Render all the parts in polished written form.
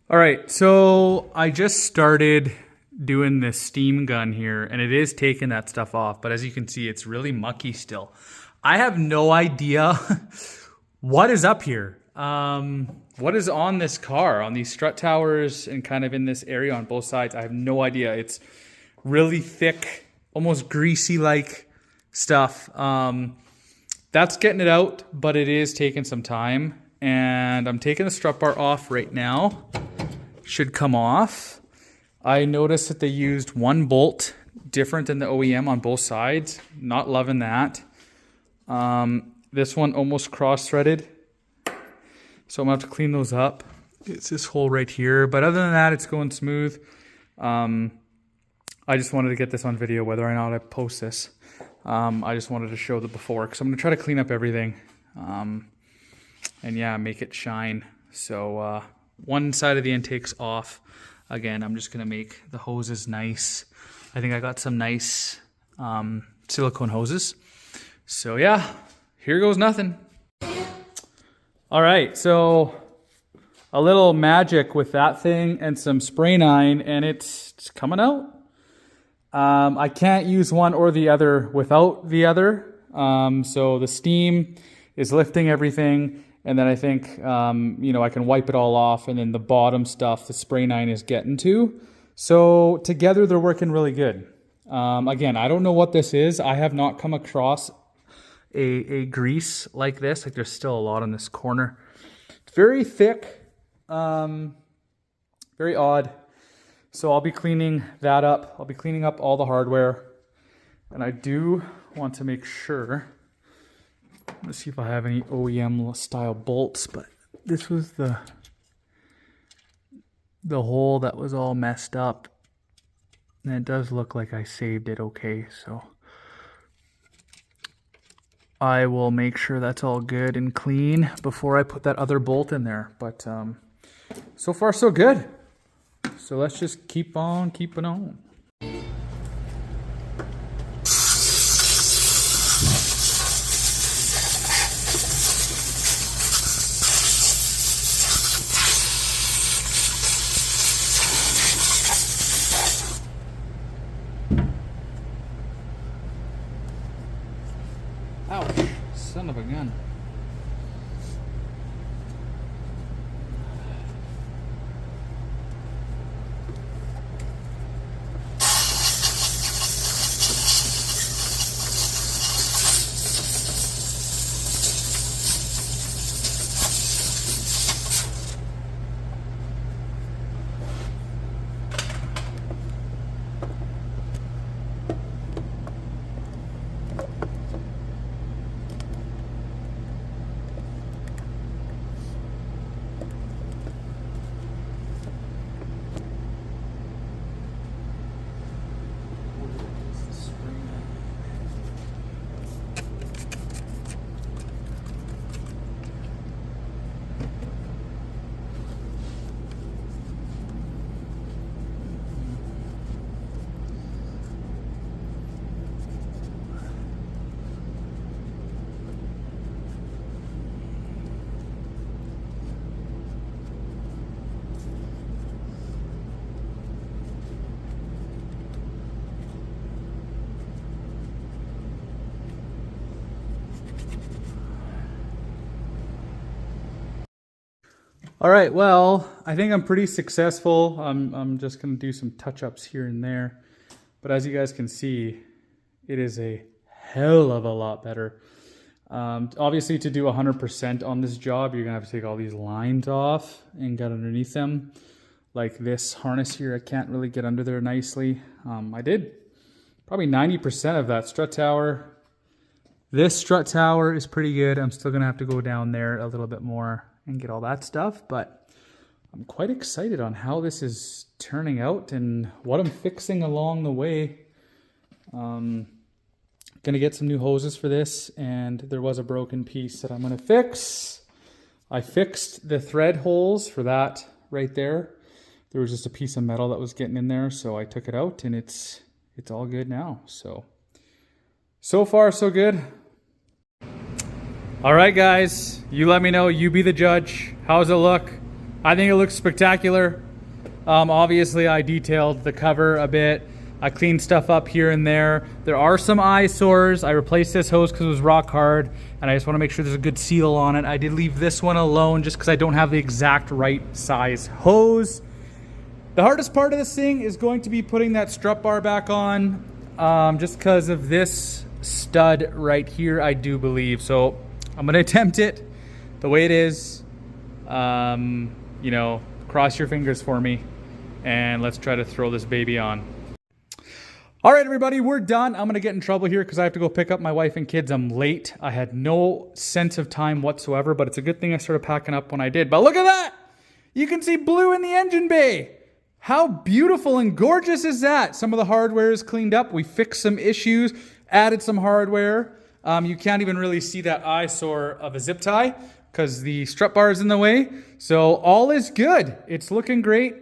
All right, so I just started doing this steam gun here, and it is taking that stuff off, but as you can see, it's really mucky still. I have no idea what is up here. What is on this car, on these strut towers and kind of in this area on both sides? I have no idea. It's really thick, almost greasy-like stuff. That's getting it out, but it is taking some time. And I'm taking the strut bar off right now. Should come off. I noticed that they used one bolt different than the OEM on both sides. Not loving that. This one almost cross-threaded. So I'm gonna have to clean those up. It's this hole right here. But other than that, it's going smooth. I just wanted to get this on video, whether or not I post this. I just wanted to show the before, because I'm gonna try to clean up everything. And yeah, make it shine. So one side of the intake's off. Again, I'm just gonna make the hoses nice. I think I got some nice silicone hoses. So yeah, here goes nothing. All right, so a little magic with that thing and some spray nine, and it's coming out. I can't use one or the other without the other. So the steam is lifting everything. And then I think, I can wipe it all off, and then the bottom stuff, the spray nine is getting to. So together they're working really good. Again, I don't know what this is. I have not come across a grease like this. Like, there's still a lot in this corner. It's very thick, very odd. So I'll be cleaning that up. I'll be cleaning up all the hardware. And I do want to make sure. Let's see if I have any OEM style bolts, but this was the hole that was all messed up. And it does look like I saved it okay, so I will make sure that's all good and clean before I put that other bolt in there. But so far so good. So let's just keep on keeping on. Ouch, son of a gun. All right, well, I think I'm pretty successful. I'm just gonna do some touch-ups here and there. But as you guys can see, it is a hell of a lot better. Obviously, to do 100% on this job, you're gonna have to take all these lines off and get underneath them. Like this harness here, I can't really get under there nicely. I did probably 90% of that strut tower. This strut tower is pretty good. I'm still gonna have to go down there a little bit more and get all that stuff, but I'm quite excited on how this is turning out and what I'm fixing along the way. Gonna get some new hoses for this, and there was a broken piece that I'm gonna fix. I fixed the thread holes for that right there. There was just a piece of metal that was getting in there, so I took it out, and it's all good now. So far so good. All right, guys, you let me know. You be the judge. How's it look? I think it looks spectacular. Obviously, I detailed the cover a bit. I cleaned stuff up here and there. There are some eyesores. I replaced this hose because it was rock hard, and I just want to make sure there's a good seal on it. I did leave this one alone just because I don't have the exact right size hose. The hardest part of this thing is going to be putting that strut bar back on, just because of this stud right here, I do believe. So I'm going to attempt it the way it is. You know, cross your fingers for me, and let's try to throw this baby on. All right, everybody, we're done. I'm going to get in trouble here because I have to go pick up my wife and kids. I'm late. I had no sense of time whatsoever, but it's a good thing I started packing up when I did. But look at that. You can see blue in the engine bay. How beautiful and gorgeous is that? Some of the hardware is cleaned up. We fixed some issues, added some hardware. You can't even really see that eyesore of a zip tie because the strut bar is in the way. So all is good. It's looking great.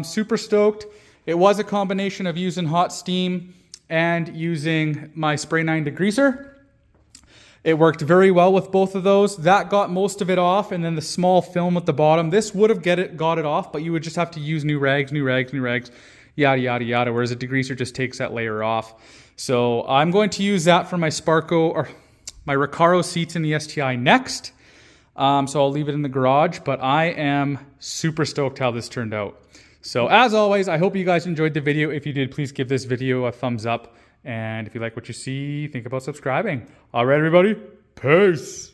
Super stoked. It was a combination of using hot steam and using my Spray 9 degreaser. It worked very well with both of those. That got most of it off, and then the small film at the bottom, this would have got it off, but you would just have to use new rags, yada, yada, yada, whereas a degreaser just takes that layer off. So I'm going to use that for my Sparco, or my Recaro seats in the STI next. So I'll leave it in the garage, but I am super stoked how this turned out. So as always, I hope you guys enjoyed the video. If you did, please give this video a thumbs up. And if you like what you see, think about subscribing. All right, everybody. Peace.